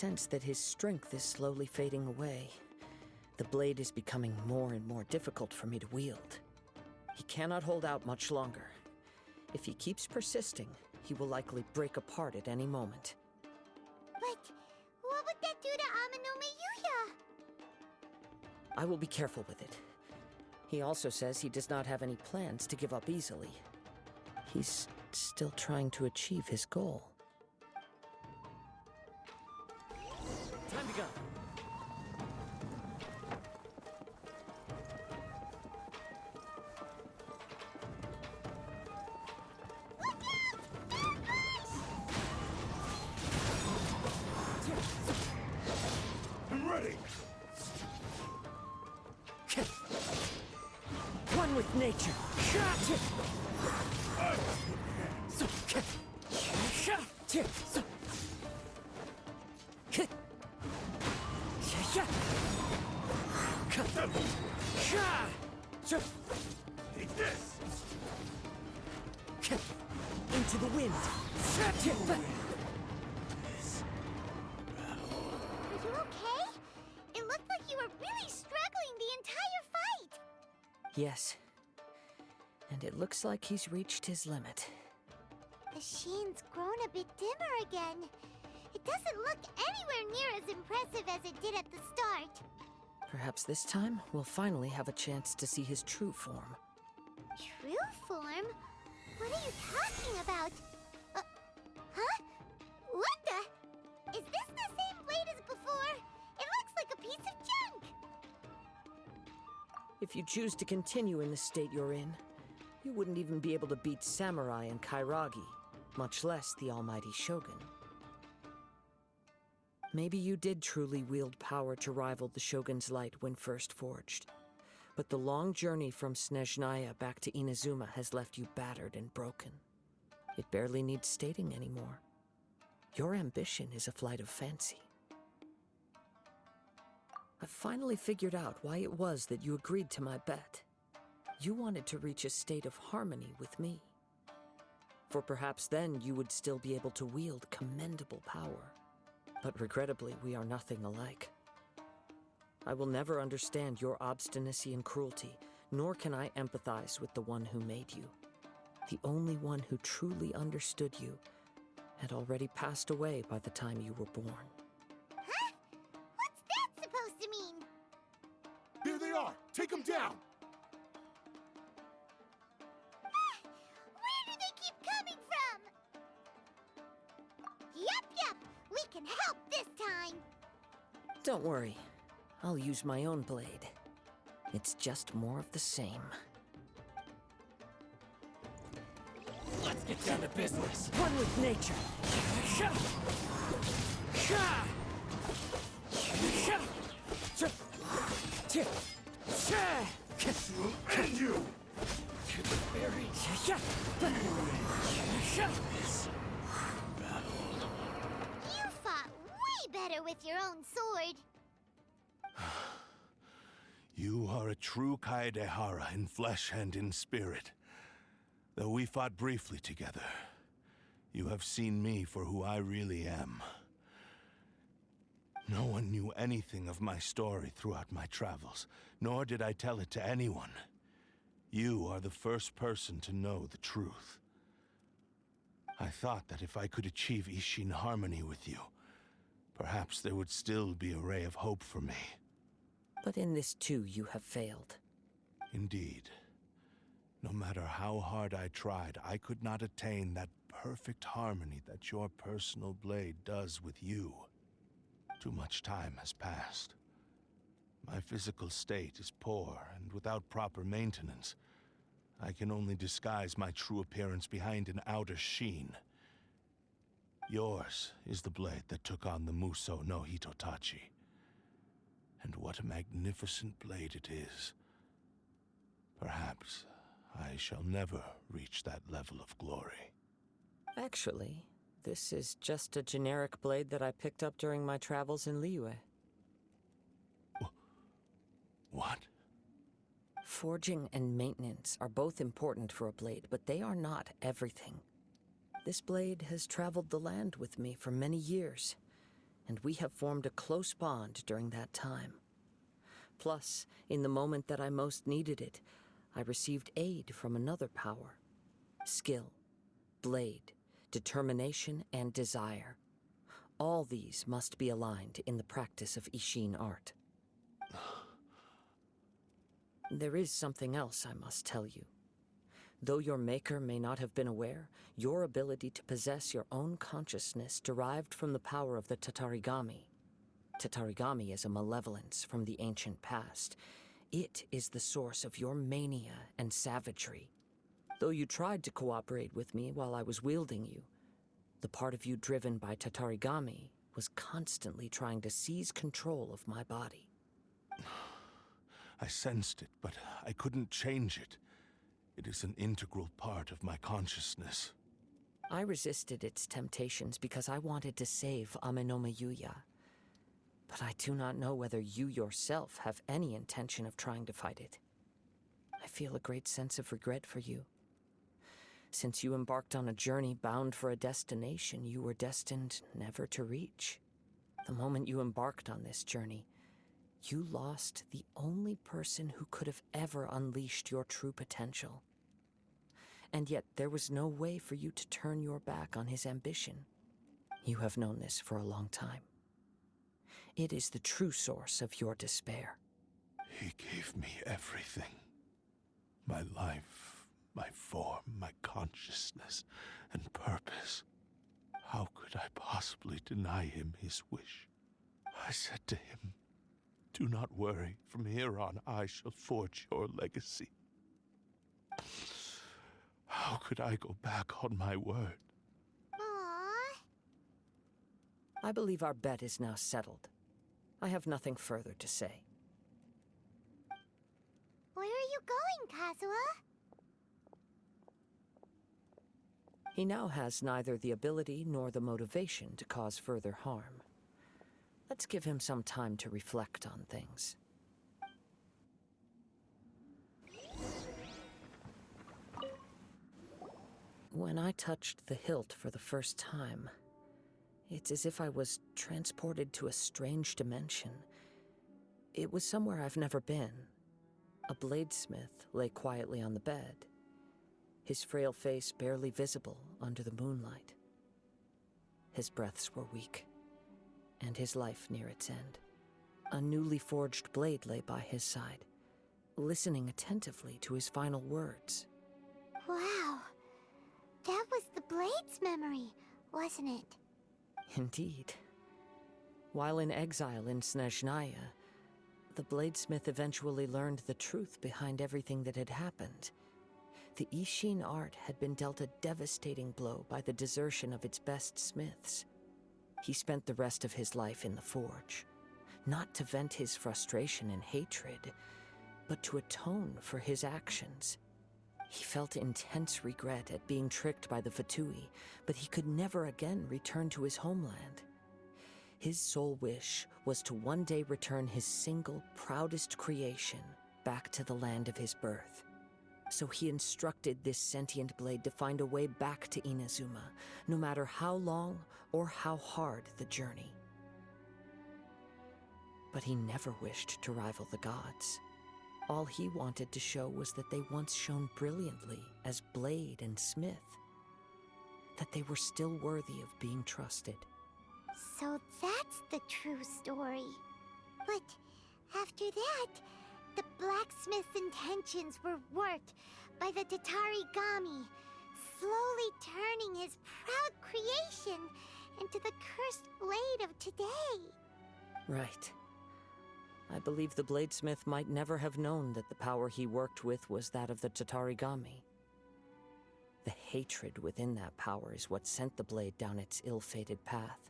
sense that his strength is slowly fading away. The blade is becoming more and more difficult for me to wield. He cannot hold out much longer. If he keeps persisting, he will likely break apart at any moment. But what would that do to Amanome Yuya? I will be careful with it. He also says he does not have any plans to give up easily. He's still trying to achieve his goal. Time to go. I'm ready! One with nature. Take this! Into the wind. Are you okay? It looked like you were really struggling the entire fight. Yes. And it looks like he's reached his limit. The sheen's grown a bit dimmer again. It doesn't look anywhere near as impressive as it did at the start. Perhaps this time, we'll finally have a chance to see his true form. True form? What are you talking about? Huh? What the? Is this the same blade as before? It looks like a piece of junk! If you choose to continue in the state you're in, you wouldn't even be able to beat Samurai and Kairagi, much less the almighty Shogun. Maybe you did truly wield power to rival the Shogun's light when first forged. But the long journey from Snezhnaya back to Inazuma has left you battered and broken. It barely needs stating anymore. Your ambition is a flight of fancy. I've finally figured out why it was that you agreed to my bet. You wanted to reach a state of harmony with me. For perhaps then you would still be able to wield commendable power. But regrettably, we are nothing alike. I will never understand your obstinacy and cruelty, nor can I empathize with the one who made you. The only one who truly understood you had already passed away by the time you were born. Huh? What's that supposed to mean? There they are! Take them down! Where do they keep coming from? Yup, we can help this time. Don't worry. I'll use my own blade. It's just more of the same. Let's get down to business. One with nature. And you! To the very You fought way better with your own sword. You are a true Kaedehara in flesh and in spirit. Though we fought briefly together, you have seen me for who I really am. No one knew anything of my story throughout my travels, nor did I tell it to anyone. You are the first person to know the truth. I thought that if I could achieve Ishin harmony with you, perhaps there would still be a ray of hope for me. But in this too, you have failed. Indeed. No matter how hard I tried, I could not attain that perfect harmony that your personal blade does with you. Too much time has passed. My physical state is poor, and without proper maintenance, I can only disguise my true appearance behind an outer sheen. Yours is the blade that took on the Muso no Hitotachi. And what a magnificent blade it is. Perhaps I shall never reach that level of glory. Actually, this is just a generic blade that I picked up during my travels in Liyue. What? Forging and maintenance are both important for a blade, but they are not everything. This blade has traveled the land with me for many years, and we have formed a close bond during that time. Plus, in the moment that I most needed it, I received aid from another power. Skill, blade, determination, and desire. All these must be aligned in the practice of Ishin art. There is something else I must tell you. Though your maker may not have been aware, your ability to possess your own consciousness derived from the power of the Tatarigami. Tatarigami is a malevolence from the ancient past. It is the source of your mania and savagery. Though you tried to cooperate with me while I was wielding you, the part of you driven by Tatarigami was constantly trying to seize control of my body. I sensed it, but I couldn't change it. It is an integral part of my consciousness. I resisted its temptations because I wanted to save Amenoma Yuya. But I do not know whether you yourself have any intention of trying to fight it. I feel a great sense of regret for you. Since you embarked on a journey bound for a destination you were destined never to reach. The moment you embarked on this journey, you lost the only person who could have ever unleashed your true potential. And yet there was no way for you to turn your back on his ambition. You have known this for a long time. It is the true source of your despair. He gave me everything. My life, my form, my consciousness, and purpose. How could I possibly deny him his wish? I said to him, "Do not worry. From here on, I shall forge your legacy." How could I go back on my word? Aww. I believe our bet is now settled. I have nothing further to say. Where are you going, Kazuha? He now has neither the ability nor the motivation to cause further harm. Let's give him some time to reflect on things. When I touched the hilt for the first time, it's as if I was transported to a strange dimension. It was somewhere I've never been. A bladesmith lay quietly on the bed, his frail face barely visible under the moonlight. His breaths were weak, and his life near its end. A newly forged blade lay by his side, listening attentively to his final words. Wow. That was the Blade's memory, wasn't it? Indeed. While in exile in Snezhnaya, the bladesmith eventually learned the truth behind everything that had happened. The Ishin art had been dealt a devastating blow by the desertion of its best smiths. He spent the rest of his life in the forge, not to vent his frustration and hatred, but to atone for his actions. He felt intense regret at being tricked by the Fatui, but he could never again return to his homeland. His sole wish was to one day return his single, proudest creation back to the land of his birth. So he instructed this sentient blade to find a way back to Inazuma, no matter how long or how hard the journey. But he never wished to rival the gods. All he wanted to show was that they once shone brilliantly as blade and smith, that they were still worthy of being trusted. So that's the true story. But after that, the blacksmith's intentions were worked by the Tatarigami, slowly turning his proud creation into the cursed blade of today. Right. I believe the bladesmith might never have known that the power he worked with was that of the Tatarigami. The hatred within that power is what sent the blade down its ill-fated path.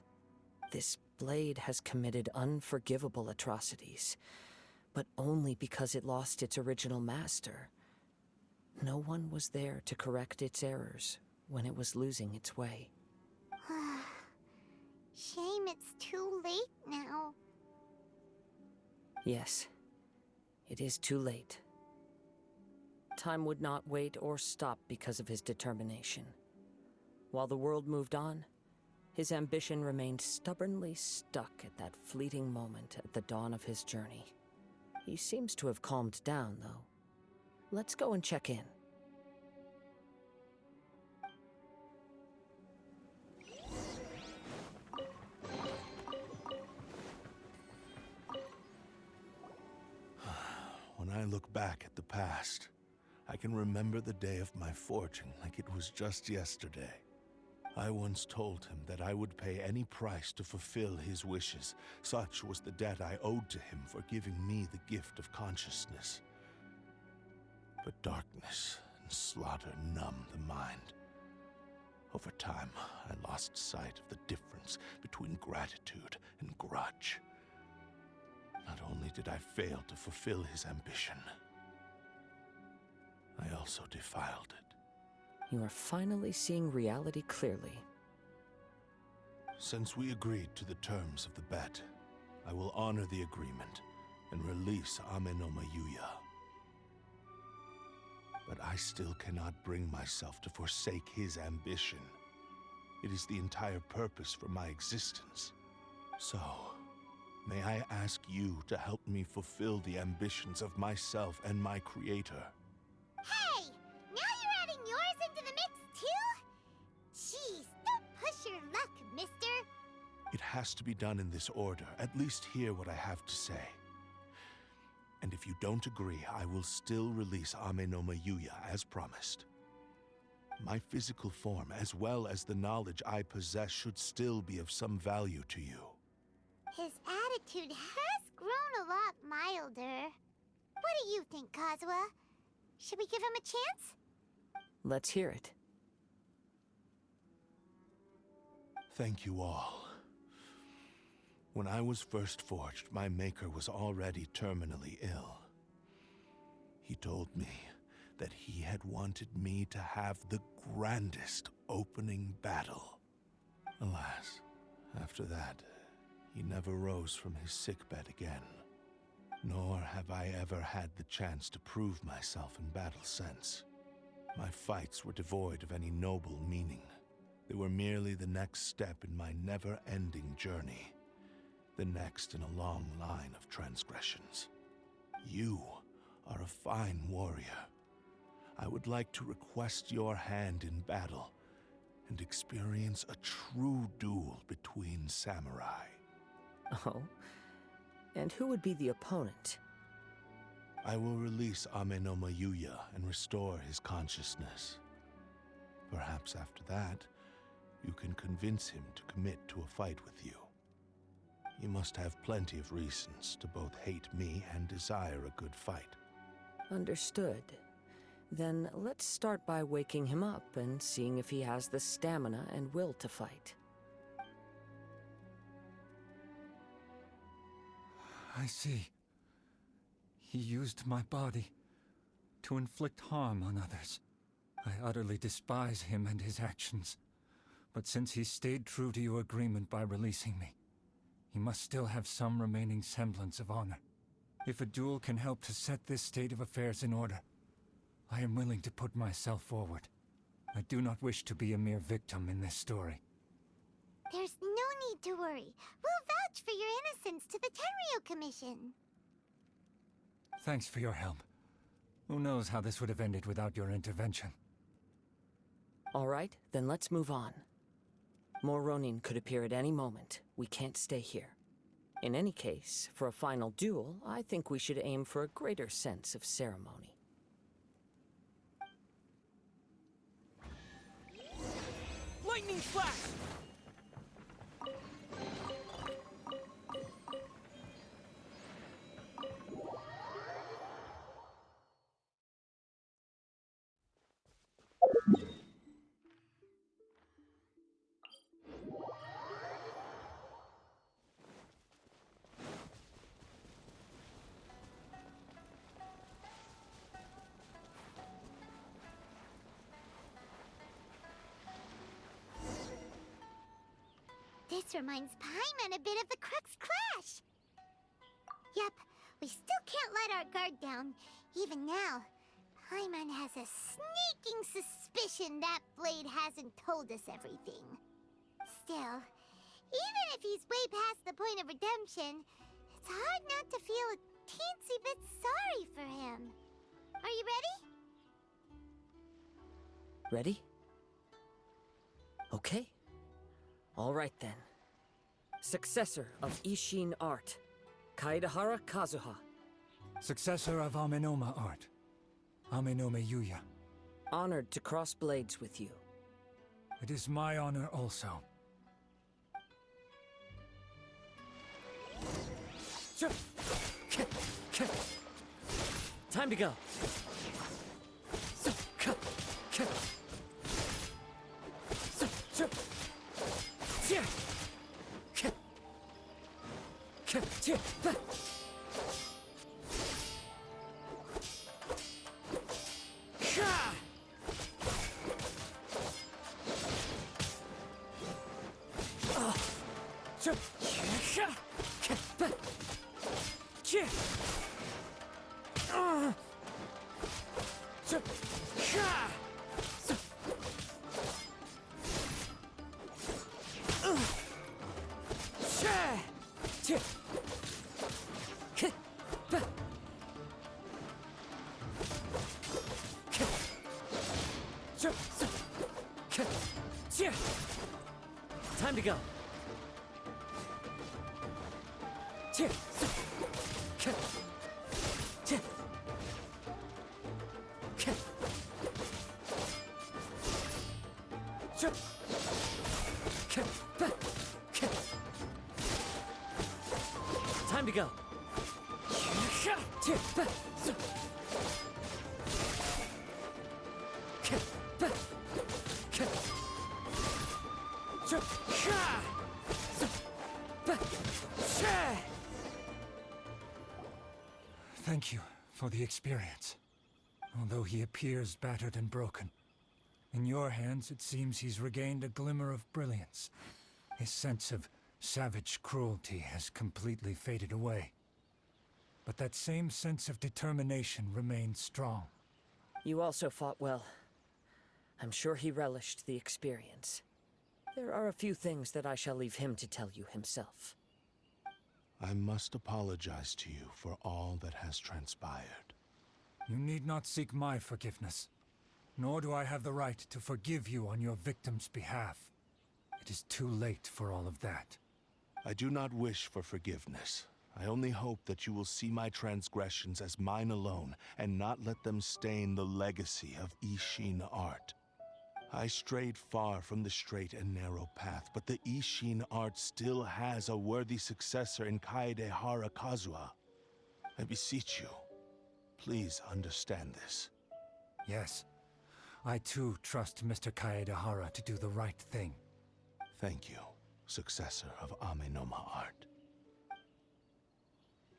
This blade has committed unforgivable atrocities, but only because it lost its original master. No one was there to correct its errors when it was losing its way. Shame it's too late now. Yes, it is too late. Time would not wait or stop because of his determination. While the world moved on, His ambition remained stubbornly stuck at that fleeting moment at the dawn of his journey. He seems to have calmed down, though. Let's go and check in. When I look back at the past, I can remember the day of my forging like it was just yesterday. I once told him that I would pay any price to fulfill his wishes. Such was the debt I owed to him for giving me the gift of consciousness. But darkness and slaughter numbed the mind. Over time, I lost sight of the difference between gratitude and grudge. Not only did I fail to fulfill his ambition, I also defiled it. You are finally seeing reality clearly. Since we agreed to the terms of the bet, I will honor the agreement and release Amenoma Yuya. But I still cannot bring myself to forsake his ambition. It is the entire purpose for my existence. So, may I ask you to help me fulfill the ambitions of myself and my creator? Hey! Now you're adding yours into the mix, too? Jeez, don't push your luck, mister. It has to be done in this order. At least hear what I have to say. And if you don't agree, I will still release Amenoma Yuya as promised. My physical form, as well as the knowledge I possess, should still be of some value to you. His attitude has grown a lot milder. What do you think, Kazuha? Should we give him a chance? Let's hear it. Thank you all. When I was first forged, my maker was already terminally ill. He told me that he had wanted me to have the grandest opening battle. Alas, after that, he never rose from his sickbed again. Nor have I ever had the chance to prove myself in battle since. My fights were devoid of any noble meaning. They were merely the next step in my never-ending journey. The next in a long line of transgressions. You are a fine warrior. I would like to request your hand in battle and experience a true duel between samurai. Oh? And who would be the opponent? I will release Amenoma Yuya and restore his consciousness. Perhaps after that, you can convince him to commit to a fight with you. You must have plenty of reasons to both hate me and desire a good fight. Understood. Then let's start by waking him up and seeing if he has the stamina and will to fight. I see. He used my body to inflict harm on others. I utterly despise him and his actions. But since he stayed true to your agreement by releasing me, he must still have some remaining semblance of honor. If a duel can help to set this state of affairs in order, I am willing to put myself forward. I do not wish to be a mere victim in this story. There's no need to worry. We'll vouch for your innocence to the Tenryo Commission. Thanks for your help. Who knows how this would have ended without your intervention? All right, then let's move on. More Ronin could appear at any moment. We can't stay here. In any case, for a final duel, I think we should aim for a greater sense of ceremony. Lightning flash! This reminds Paimon a bit of the Crux Clash. Yep, we still can't let our guard down. Even now, Paimon has a sneaking suspicion that Blade hasn't told us everything. Still, even if he's way past the point of redemption, it's hard not to feel a teensy bit sorry for him. Are you ready? Ready? Okay. All right then. Successor of Ishin art, Kaedahara Kazuha. Successor of Amenoma art, Amenome Yuya. Honored to cross blades with you. It is my honor also. Time to go. Time to go. Time to go. Thank you for the experience. Although he appears battered and broken, in your hands it seems he's regained a glimmer of brilliance. His sense of savage cruelty has completely faded away. But that same sense of determination remains strong. You also fought well. I'm sure he relished the experience. There are a few things that I shall leave him to tell you himself. I must apologize to you for all that has transpired. You need not seek my forgiveness, nor do I have the right to forgive you on your victim's behalf. It is too late for all of that. I do not wish for forgiveness. I only hope that you will see my transgressions as mine alone, and not let them stain the legacy of Ishin art. I strayed far from the straight and narrow path, but the Ishin art still has a worthy successor in Kaedahara Kazuha. I beseech you, please understand this. Yes, I too trust Mr. Kaedahara to do the right thing. Thank you, successor of Amenoma art.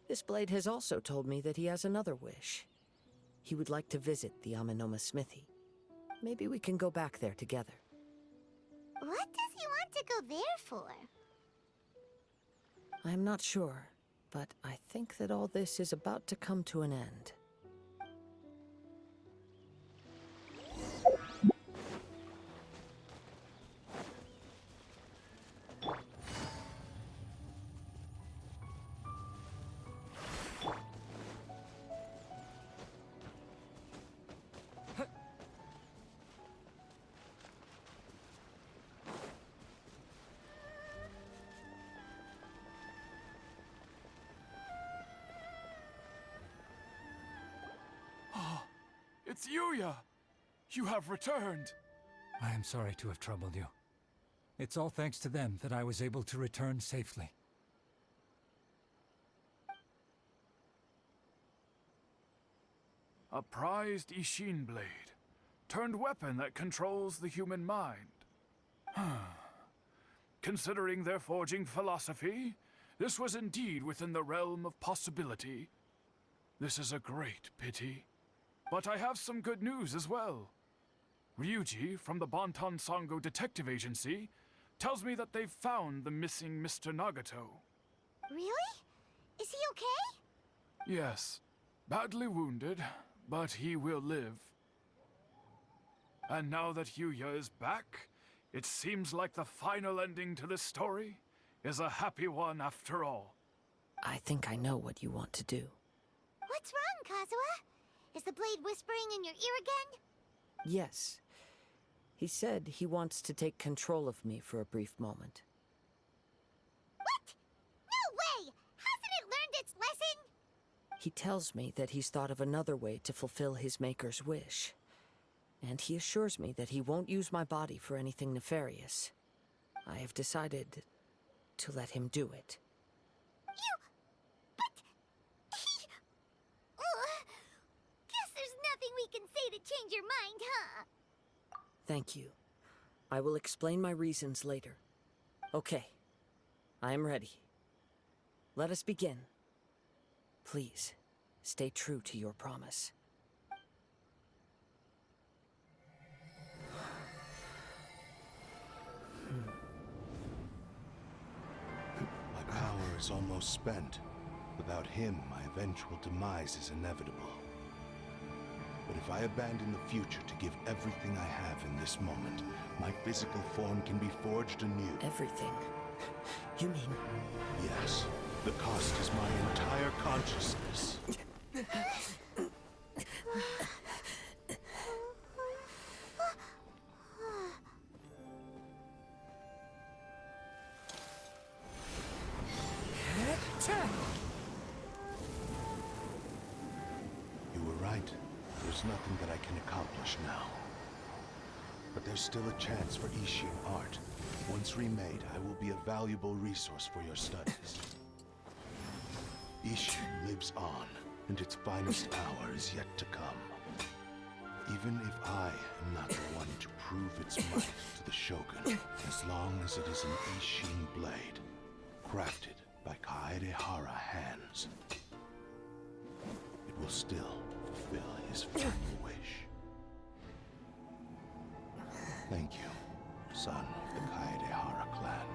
This blade has also told me that he has another wish. He would like to visit the Amenoma smithy. Maybe we can go back there together. What does he want to go there for? I'm not sure, but I think that all this is about to come to an end. It's Yuya! You have returned! I am sorry to have troubled you. It's all thanks to them that I was able to return safely. A prized Ishin blade, turned weapon that controls the human mind. Considering their forging philosophy, this was indeed within the realm of possibility. This is a great pity. But I have some good news as well. Ryuji, from the Bonton Sango Detective Agency, tells me that they've found the missing Mr. Nagato. Really? Is he okay? Yes, badly wounded, but he will live. And now that Yuya is back, It seems like the final ending to this story is a happy one after all. I think I know what you want to do. What's wrong, Kazuha? Is the blade whispering in your ear again? Yes. He said he wants to take control of me for a brief moment. What? No way! Hasn't it learned its lesson? He tells me that he's thought of another way to fulfill his maker's wish. And he assures me that he won't use my body for anything nefarious. I have decided to let him do it. Guess there's nothing we can say to change your mind, huh? Thank you. I will explain my reasons later. Okay. I am ready. Let us begin. Please, stay true to your promise. My power is almost spent. Without him, my eventual demise is inevitable. But if I abandon the future to give everything I have in this moment, my physical form can be forged anew. Everything? You mean... Yes. The cost is my entire consciousness. You were right. There's nothing that I can accomplish now. But there's still a chance for Ishin art. Once remade, I will be a valuable resource for your studies. Ishin lives on, and its finest hour is yet to come. Even if I am not the one to prove its might to the Shogun, as long as it is an Ishin blade, crafted by Kaedehara hands, it will still fulfill his final wish. Thank you, son of the Kaedehara clan.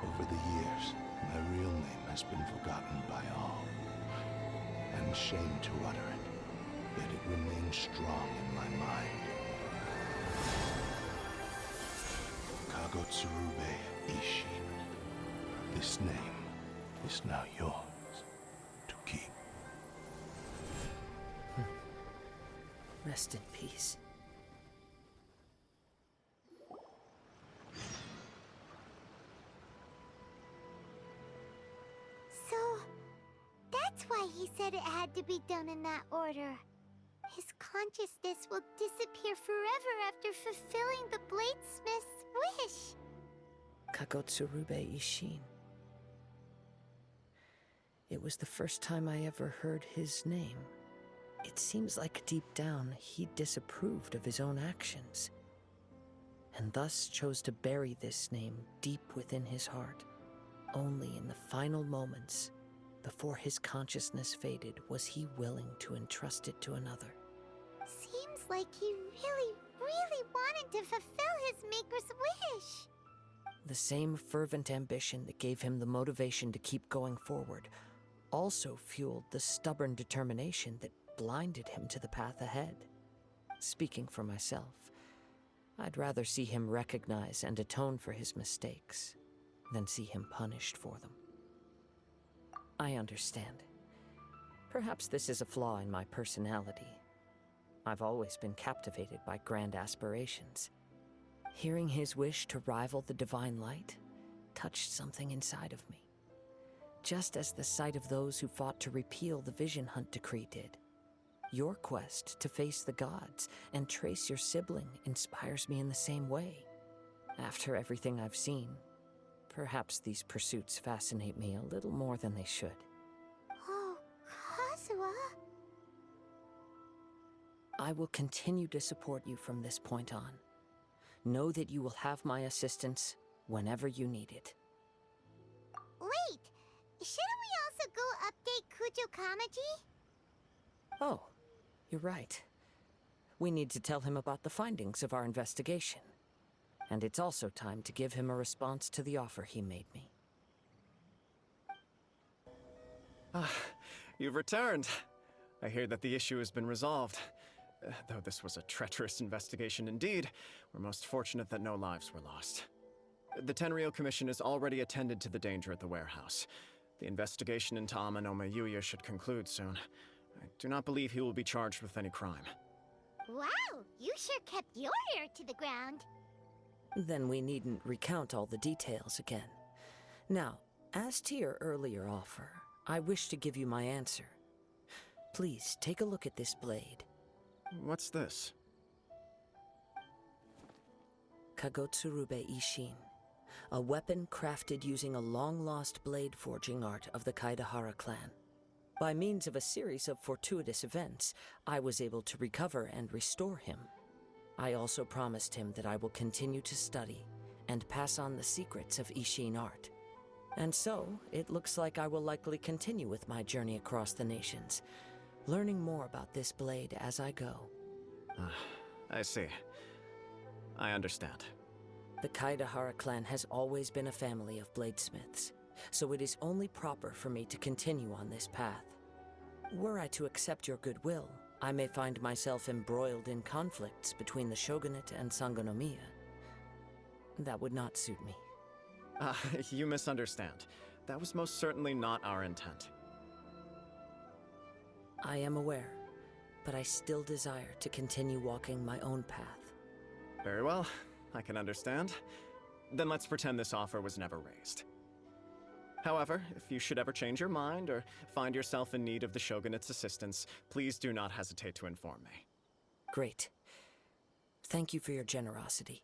Over the years, my real name has been forgotten by all. I'm ashamed to utter it, yet it remains strong in my mind. Kagotsurube Ishin. This name is now yours to keep. Rest in peace. So, that's why he said it had to be done in that order. His consciousness will disappear forever after fulfilling the BladeSmiths' wish. Kagotsurube Ishin. It was the first time I ever heard his name. It seems like deep down he disapproved of his own actions, and thus chose to bury this name deep within his heart. Only in the final moments, before his consciousness faded, was he willing to entrust it to another. Seems like he really wanted to fulfill his maker's wish. The same fervent ambition that gave him the motivation to keep going forward also fueled the stubborn determination that blinded him to the path ahead. Speaking for myself, I'd rather see him recognize and atone for his mistakes than see him punished for them. I understand. Perhaps this is a flaw in my personality. I've always been captivated by grand aspirations. Hearing his wish to rival the divine light touched something inside of me, just as the sight of those who fought to repeal the Vision Hunt decree did. Your quest to face the gods and trace your sibling inspires me in the same way. After everything I've seen, perhaps these pursuits fascinate me a little more than they should. Oh, Kazuha. I will continue to support you from this point on. Know that you will have my assistance whenever you need it. Wait, shouldn't we also go update Kujo Kamaji? Oh, you're right. We need to tell him about the findings of our investigation. And it's also time to give him a response to the offer he made me. You've returned. I hear that the issue has been resolved. Though this was a treacherous investigation indeed, we're most fortunate that no lives were lost. The Tenryou Commission has already attended to the danger at the warehouse. The investigation into Amanome Yuya should conclude soon. I do not believe he will be charged with any crime. Wow, you sure kept your ear to the ground. Then we needn't recount all the details again. Now, as to your earlier offer, I wish to give you my answer. Please take a look at this blade. What's this? Kagotsurube Ishin, a weapon crafted using a long-lost blade forging art of the Kaidahara clan. By means of a series of fortuitous events, I was able to recover and restore him. I also promised him that I will continue to study and pass on the secrets of Ishin art. And so, it looks like I will likely continue with my journey across the nations, learning more about this blade as I go. I see. I understand. The Kaidahara clan has always been a family of bladesmiths, so it is only proper for me to continue on this path. Were I to accept your goodwill, I may find myself embroiled in conflicts between the shogunate and Sangonomiya. That would not suit me. You misunderstand. That was most certainly not our intent. I am aware, but I still desire to continue walking my own path. Very well, I can understand. Then let's pretend this offer was never raised. However, if you should ever change your mind or find yourself in need of the Shogunate's assistance, please do not hesitate to inform me. Great. Thank you for your generosity.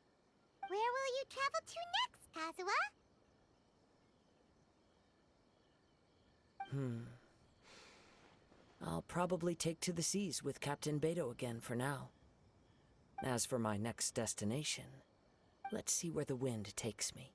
Where will you travel to next, Kazuha? I'll probably take to the seas with Captain Beto again for now. As for my next destination, let's see where the wind takes me.